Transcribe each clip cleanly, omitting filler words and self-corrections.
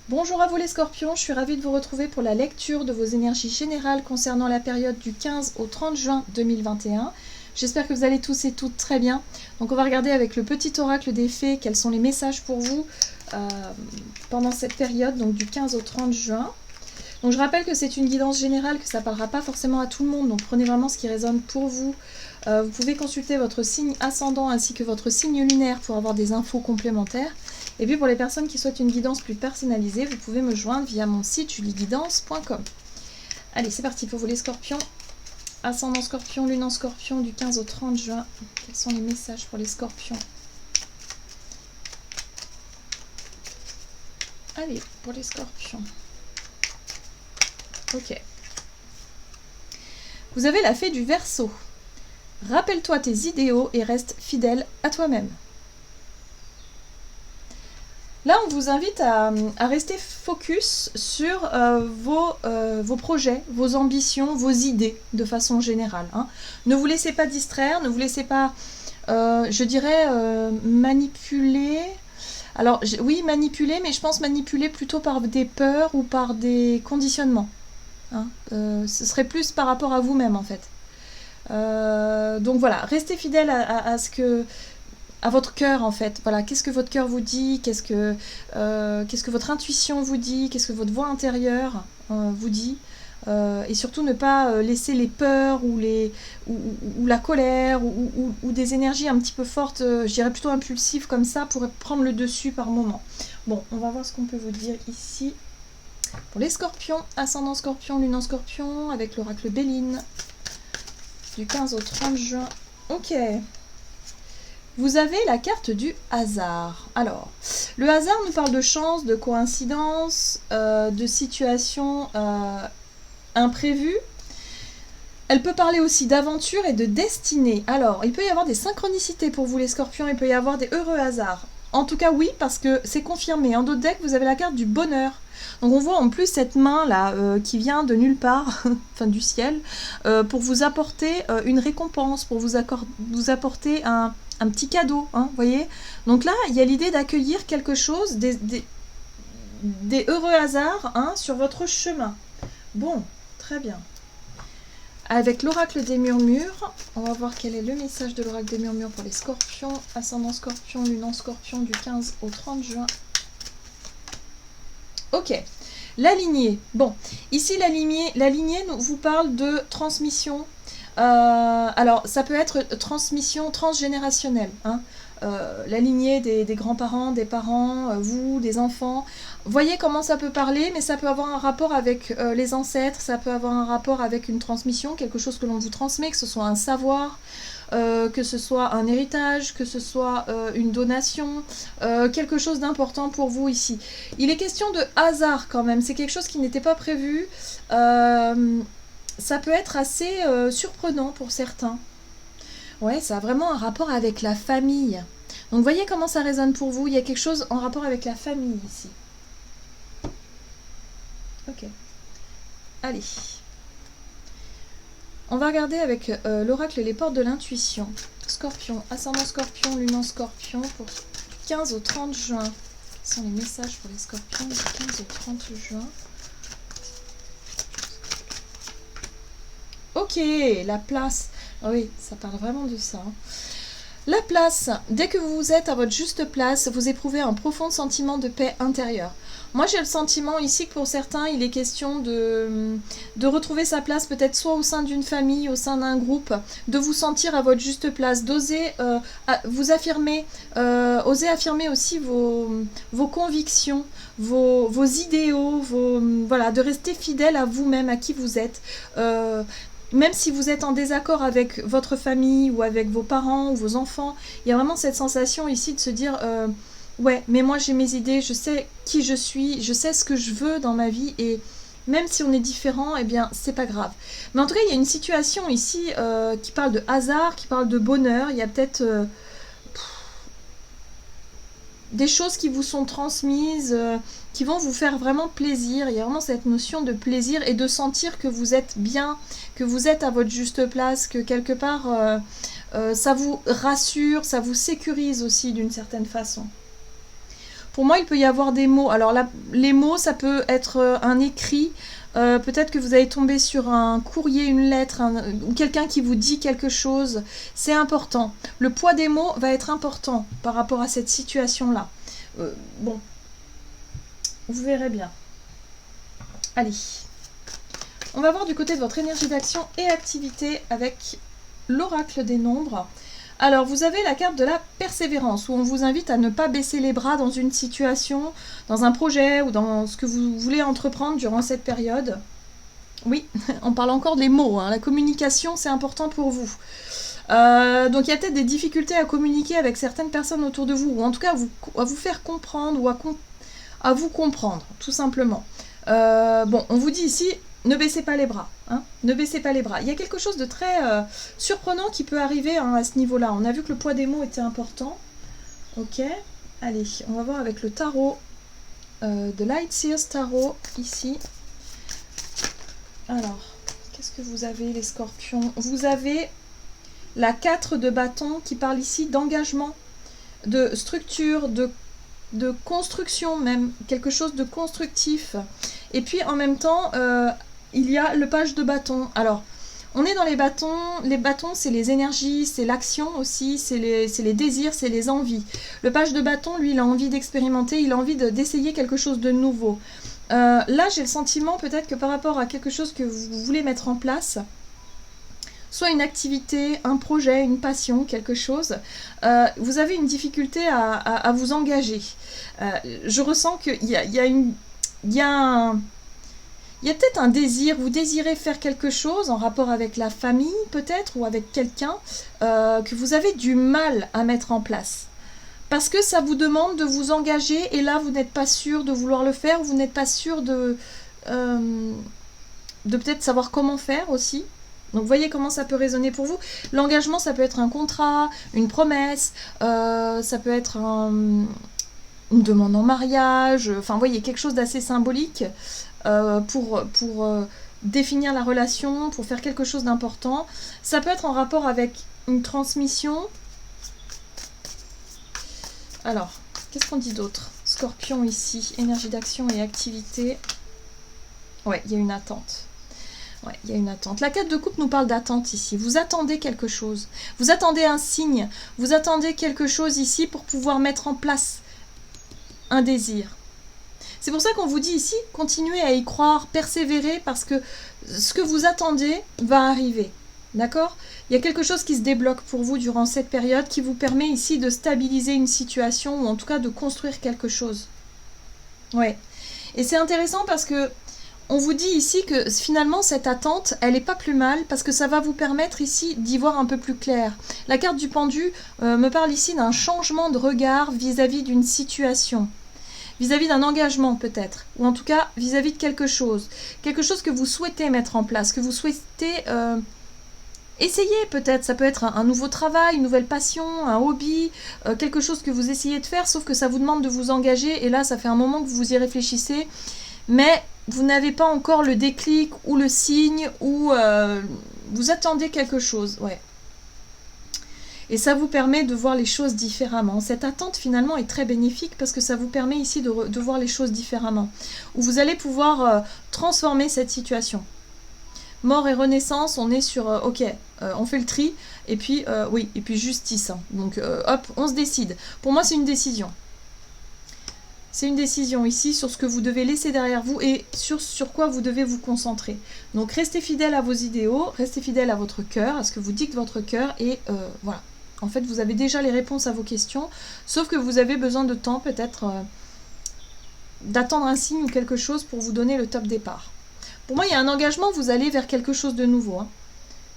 Bonjour à vous les scorpions, je suis ravie de vous retrouver pour la lecture de vos énergies générales concernant la période du 15 au 30 juin 2021. J'espère que vous allez tous et toutes très bien. Donc on va regarder avec le petit oracle des fées quels sont les messages pour vous pendant cette période, donc du 15 au 30 juin. Donc je rappelle que c'est une guidance générale, que ça ne parlera pas forcément à tout le monde, donc prenez vraiment ce qui résonne pour vous. Vous pouvez consulter votre signe ascendant ainsi que votre signe lunaire pour avoir des infos complémentaires. Et puis pour les personnes qui souhaitent une guidance plus personnalisée, vous pouvez me joindre via mon site julieguidance.com. Allez, c'est parti pour vous les scorpions. Ascendant scorpion, lune en scorpion du 15 au 30 juin. Quels sont les messages pour les scorpions? Allez, pour les scorpions. Ok. Vous avez la fée du Verseau. Rappelle-toi tes idéaux et reste fidèle à toi-même. Là, on vous invite à rester focus sur vos projets, vos ambitions, vos idées de façon générale. Hein. Ne vous laissez pas distraire, ne vous laissez pas, je dirais, manipuler. Alors, oui, manipuler, mais je pense manipuler plutôt par des peurs ou par des conditionnements. Hein. Ce serait plus par rapport à vous-même, en fait. Donc voilà, restez fidèle à ce que... à votre cœur en fait, voilà, qu'est-ce que votre cœur vous dit, qu'est-ce que votre intuition vous dit, qu'est-ce que votre voix intérieure vous dit, et surtout ne pas laisser les peurs ou la colère ou des énergies un petit peu fortes, je dirais plutôt impulsives comme ça, pour prendre le dessus par moment. Bon, on va voir ce qu'on peut vous dire ici. Pour les scorpions, ascendant scorpion, lune en scorpion, avec l'oracle Béline, du 15 au 30 juin. Ok. Vous avez la carte du hasard. Alors, le hasard nous parle de chance, de coïncidence, de situations imprévues. Elle peut parler aussi d'aventure et de destinée. Alors, il peut y avoir des synchronicités pour vous les scorpions, il peut y avoir des heureux hasards. En tout cas, oui, parce que c'est confirmé. En d'autres decks, vous avez la carte du bonheur. Donc on voit en plus cette main-là qui vient de nulle part, enfin du ciel, pour vous apporter une récompense, pour vous apporter un petit cadeau, hein, voyez. Donc là, il y a l'idée d'accueillir quelque chose, des heureux hasards hein, sur votre chemin. Bon, très bien. Avec l'oracle des murmures, on va voir quel est le message de l'oracle des murmures pour les scorpions, ascendant scorpion, lune en scorpion du 15 au 30 juin. Ok, la lignée. Bon, ici la lignée vous parle de transmission. Alors, ça peut être transmission transgénérationnelle. Hein. La lignée des grands-parents, des parents, vous, des enfants. Voyez comment ça peut parler, mais ça peut avoir un rapport avec les ancêtres, ça peut avoir un rapport avec une transmission, quelque chose que l'on vous transmet, que ce soit un savoir, que ce soit un héritage, que ce soit une donation, quelque chose d'important pour vous ici. Il est question de hasard quand même, c'est quelque chose qui n'était pas prévu. Ça peut être assez surprenant pour certains. Ouais, ça a vraiment un rapport avec la famille. Donc voyez comment ça résonne pour vous, il y a quelque chose en rapport avec la famille ici. Ok. Allez. On va regarder avec l'oracle les portes de l'intuition. Scorpion, ascendant scorpion, lune en scorpion pour du 15 au 30 juin. Quels sont les messages pour les scorpions du 15 au 30 juin? Ok, la place. Ah oui, ça parle vraiment de ça. Hein. La place. Dès que vous êtes à votre juste place, vous éprouvez un profond sentiment de paix intérieure. Moi, j'ai le sentiment ici que pour certains, il est question de retrouver sa place, peut-être soit au sein d'une famille, au sein d'un groupe, de vous sentir à votre juste place, d'oser vous affirmer, oser affirmer aussi vos convictions, vos idéaux, voilà, de rester fidèle à vous-même, à qui vous êtes. Même si vous êtes en désaccord avec votre famille ou avec vos parents ou vos enfants, il y a vraiment cette sensation ici de se dire ouais, mais moi j'ai mes idées, je sais qui je suis, je sais ce que je veux dans ma vie et même si on est différent, eh bien c'est pas grave. Mais en tout cas, il y a une situation ici qui parle de hasard, qui parle de bonheur, il y a peut-être des choses qui vous sont transmises, qui vont vous faire vraiment plaisir. Il y a vraiment cette notion de plaisir et de sentir que vous êtes bien, que vous êtes à votre juste place, que quelque part ça vous rassure, ça vous sécurise aussi d'une certaine façon. Pour moi, il peut y avoir des mots. Alors là, les mots, ça peut être un écrit. Peut-être que vous allez tomber sur un courrier, une lettre, ou quelqu'un qui vous dit quelque chose. C'est important. Le poids des mots va être important par rapport à cette situation-là. Bon, vous verrez bien. Allez. On va voir du côté de votre énergie d'action et activité avec l'oracle des nombres. Alors, vous avez la carte de la persévérance, où on vous invite à ne pas baisser les bras dans une situation, dans un projet ou dans ce que vous voulez entreprendre durant cette période. Oui, on parle encore des mots, hein. La communication, c'est important pour vous. Donc, il y a peut-être des difficultés à communiquer avec certaines personnes autour de vous, ou en tout cas à vous faire comprendre, ou à vous comprendre, tout simplement. Bon, on vous dit ici, ne baissez pas les bras, hein, ne baissez pas les bras. Il y a quelque chose de très surprenant qui peut arriver, hein, à ce niveau-là. On a vu que le poids des mots était important. Ok, allez, on va voir avec le tarot de Light Seers Tarot, ici. Alors, qu'est-ce que vous avez, les scorpions? Vous avez la 4 de bâton qui parle ici d'engagement, de structure, de construction même, quelque chose de constructif. Et puis en même temps, il y a le page de bâton. Alors, on est dans les bâtons. Les bâtons, c'est les énergies, c'est l'action aussi, c'est les désirs, c'est les envies. Le page de bâton, lui, il a envie d'expérimenter, il a envie d'essayer quelque chose de nouveau. Là, j'ai le sentiment peut-être que par rapport à quelque chose que vous voulez mettre en place, soit une activité, un projet, une passion, quelque chose, vous avez une difficulté à vous engager. Je ressens qu'il y a peut-être un désir, vous désirez faire quelque chose en rapport avec la famille peut-être, ou avec quelqu'un, que vous avez du mal à mettre en place. Parce que ça vous demande de vous engager, et là vous n'êtes pas sûr de vouloir le faire, vous n'êtes pas sûr de peut-être savoir comment faire aussi. Donc voyez comment ça peut résonner pour vous. L'engagement, ça peut être un contrat, une promesse, ça peut être une demande en mariage, enfin voyez, quelque chose d'assez symbolique pour définir la relation, pour faire quelque chose d'important. Ça peut être en rapport avec une transmission. Alors, qu'est-ce qu'on dit d'autre? Scorpion ici, énergie d'action et activité. Ouais, il y a une attente. Ouais, il y a une attente. La 4 de coupe nous parle d'attente ici. Vous attendez quelque chose. Vous attendez un signe. Vous attendez quelque chose ici pour pouvoir mettre en place un désir. C'est pour ça qu'on vous dit ici, continuez à y croire, persévérez, parce que ce que vous attendez va arriver. D'accord? Il y a quelque chose qui se débloque pour vous durant cette période qui vous permet ici de stabiliser une situation, ou en tout cas de construire quelque chose. Ouais. Et c'est intéressant parce que on vous dit ici que finalement cette attente, elle n'est pas plus mal, parce que ça va vous permettre ici d'y voir un peu plus clair. La carte du pendu me parle ici d'un changement de regard vis-à-vis d'une situation, vis-à-vis d'un engagement peut-être, ou en tout cas vis-à-vis de quelque chose que vous souhaitez mettre en place, que vous souhaitez essayer peut-être. Ça peut être un nouveau travail, une nouvelle passion, un hobby, quelque chose que vous essayez de faire, sauf que ça vous demande de vous engager, et là ça fait un moment que vous y réfléchissez, mais vous n'avez pas encore le déclic ou le signe, ou vous attendez quelque chose, ouais. Et ça vous permet de voir les choses différemment. Cette attente finalement est très bénéfique parce que ça vous permet ici de voir les choses différemment. Où vous allez pouvoir transformer cette situation. Mort et renaissance, on est sur ok, on fait le tri, et puis oui, et puis justice. Hein. Donc hop, on se décide. Pour moi, c'est une décision. C'est une décision ici sur ce que vous devez laisser derrière vous et sur quoi vous devez vous concentrer. Donc restez fidèle à vos idéaux, restez fidèle à votre cœur, à ce que vous dicte votre cœur, et voilà. En fait, vous avez déjà les réponses à vos questions, sauf que vous avez besoin de temps peut-être d'attendre un signe ou quelque chose pour vous donner le top départ. Pour moi, il y a un engagement, vous allez vers quelque chose de nouveau. Hein.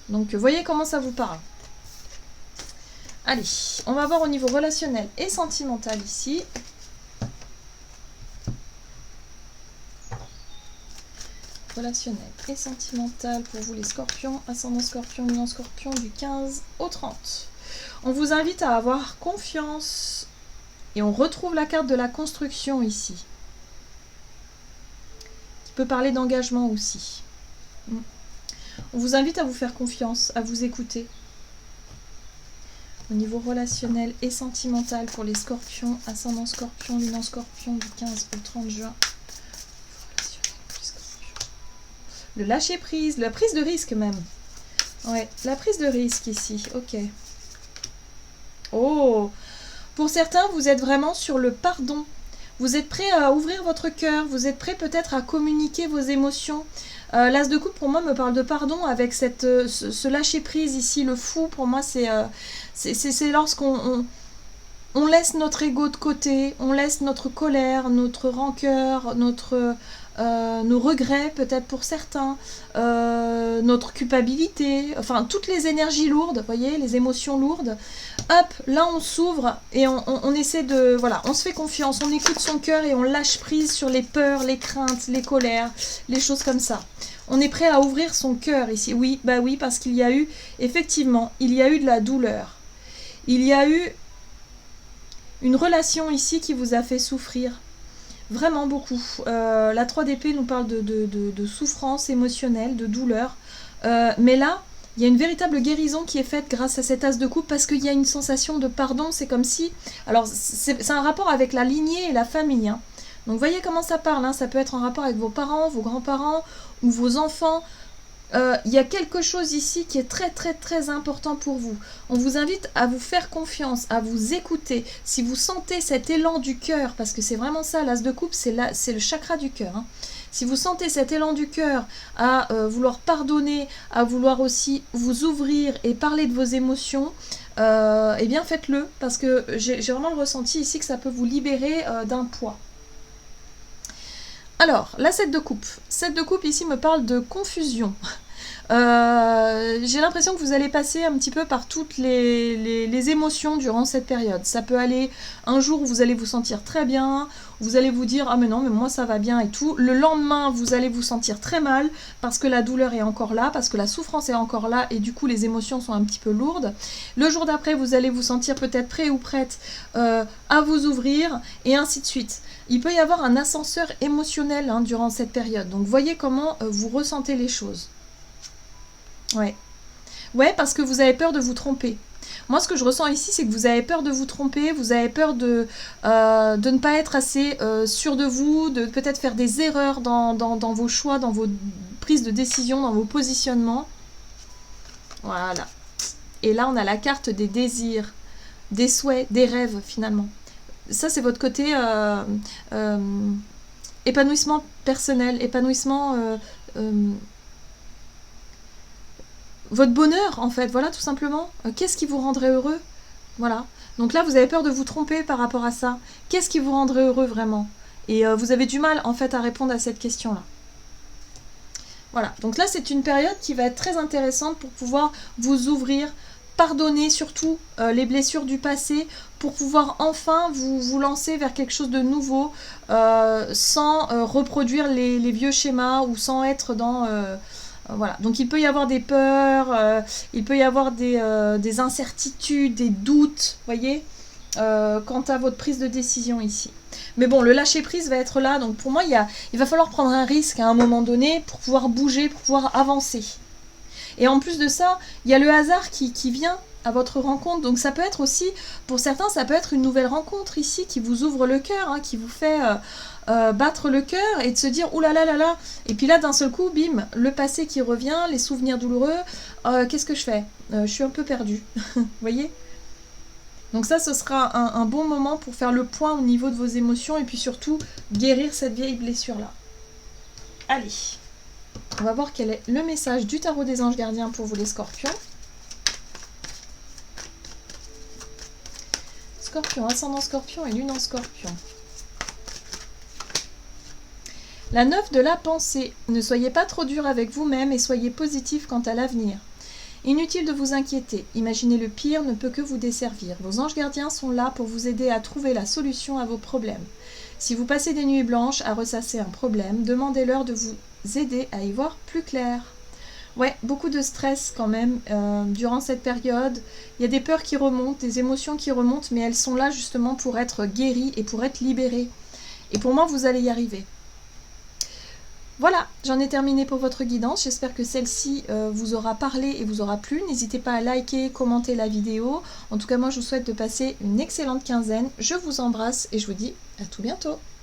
Donc voyez comment ça vous parle. Allez, on va voir au niveau relationnel et sentimental ici. Relationnel et sentimental pour vous les scorpions, ascendant scorpion, lunan scorpion du 15 au 30. On vous invite à avoir confiance, et on retrouve la carte de la construction ici, qui peut parler d'engagement aussi. On vous invite à vous faire confiance, à vous écouter. au niveau relationnel et sentimental pour les scorpions, ascendant scorpion, lune en scorpion du 15 au 30 juin. Le lâcher prise, la prise de risque même. Ouais, la prise de risque ici, ok. Oh, pour certains, vous êtes vraiment sur le pardon. Vous êtes prêt à ouvrir votre cœur, vous êtes prêt peut-être à communiquer vos émotions. L'As de coupe, pour moi, me parle de pardon avec ce lâcher-prise ici. Le fou, pour moi, c'est lorsqu'on on laisse notre ego de côté, on laisse notre colère, notre rancœur, nos regrets peut-être pour certains, notre culpabilité, enfin toutes les énergies lourdes, vous voyez, les émotions lourdes. Hop, là on s'ouvre et on essaie de, voilà, on se fait confiance, on écoute son cœur et on lâche prise sur les peurs, les craintes, les colères, les choses comme ça. On est prêt à ouvrir son cœur ici, oui, bah oui, parce qu'il y a eu, effectivement, il y a eu de la douleur. Il y a eu une relation ici qui vous a fait souffrir. Vraiment beaucoup. La 3 d'épée nous parle de souffrance émotionnelle, de douleur. Mais là, il y a une véritable guérison qui est faite grâce à cet as de coupe parce qu'il y a une sensation de pardon. C'est comme si... Alors, c'est un rapport avec la lignée et la famille. Hein. Donc, voyez comment ça parle. Hein. Ça peut être en rapport avec vos parents, vos grands-parents ou vos enfants. Il y a quelque chose ici qui est très très très important pour vous. On vous invite à vous faire confiance, à vous écouter. Si vous sentez cet élan du cœur, parce que c'est vraiment ça, l'as de coupe, c'est le chakra du cœur. Hein. Si vous sentez cet élan du cœur à vouloir pardonner, à vouloir aussi vous ouvrir et parler de vos émotions, eh bien faites-le, parce que j'ai vraiment le ressenti ici que ça peut vous libérer d'un poids. Alors, la 7 de coupe. 7 de coupe ici me parle de confusion. J'ai l'impression que vous allez passer un petit peu par toutes les émotions durant cette période. Ça peut aller un jour où vous allez vous sentir très bien, vous allez vous dire « Ah mais non, mais moi ça va bien » et tout. Le lendemain, vous allez vous sentir très mal parce que la douleur est encore là, parce que la souffrance est encore là et du coup les émotions sont un petit peu lourdes. Le jour d'après, vous allez vous sentir peut-être prêt ou prête à vous ouvrir et ainsi de suite. Il peut y avoir un ascenseur émotionnel hein, durant cette période. Donc voyez comment vous ressentez les choses. Ouais. Ouais, parce que vous avez peur de vous tromper. Moi, ce que je ressens ici, c'est que vous avez peur de vous tromper, vous avez peur de ne pas être assez sûr de vous, de peut-être faire des erreurs dans vos choix, dans vos prises de décision, dans vos positionnements. Voilà. Et là, on a la carte des désirs, des souhaits, des rêves, finalement. Ça, c'est votre côté épanouissement personnel, épanouissement... votre bonheur, en fait, voilà, tout simplement. Qu'est-ce qui vous rendrait heureux? Voilà. Donc là, vous avez peur de vous tromper par rapport à ça. Qu'est-ce qui vous rendrait heureux, vraiment? Et vous avez du mal, en fait, à répondre à cette question-là. Voilà. Donc là, c'est une période qui va être très intéressante pour pouvoir vous ouvrir, pardonner surtout les blessures du passé, pour pouvoir enfin vous lancer vers quelque chose de nouveau, sans reproduire les vieux schémas ou sans être dans... Voilà, donc il peut y avoir des peurs, il peut y avoir des incertitudes, des doutes, voyez, quant à votre prise de décision ici. Mais bon, le lâcher-prise va être là, donc pour moi, il va falloir prendre un risque à un moment donné pour pouvoir bouger, pour pouvoir avancer. Et en plus de ça, il y a le hasard qui vient à votre rencontre, donc ça peut être aussi, pour certains, ça peut être une nouvelle rencontre ici qui vous ouvre le cœur, hein, qui vous fait... battre le cœur et de se dire ouh là là là là, et puis là d'un seul coup bim, le passé qui revient, les souvenirs douloureux, qu'est-ce que je fais, je suis un peu perdue. Vous voyez, donc ça ce sera un bon moment pour faire le point au niveau de vos émotions et puis surtout guérir cette vieille blessure là. Allez, on va voir quel est le message du tarot des anges gardiens pour vous les scorpions. Scorpion, ascendant scorpion et lune en scorpion. La 9 de la pensée. Ne soyez pas trop dur avec vous-même et soyez positif quant à l'avenir. Inutile de vous inquiéter. Imaginer le pire ne peut que vous desservir. Vos anges gardiens sont là pour vous aider à trouver la solution à vos problèmes. Si vous passez des nuits blanches à ressasser un problème, demandez-leur de vous aider à y voir plus clair. Ouais, beaucoup de stress quand même durant cette période. Il y a des peurs qui remontent, des émotions qui remontent, mais elles sont là justement pour être guéries et pour être libérées. Et pour moi, vous allez y arriver. Voilà, j'en ai terminé pour votre guidance. J'espère que celle-ci vous aura parlé et vous aura plu. N'hésitez pas à liker, commenter la vidéo. En tout cas, moi, je vous souhaite de passer une excellente quinzaine. Je vous embrasse et je vous dis à tout bientôt.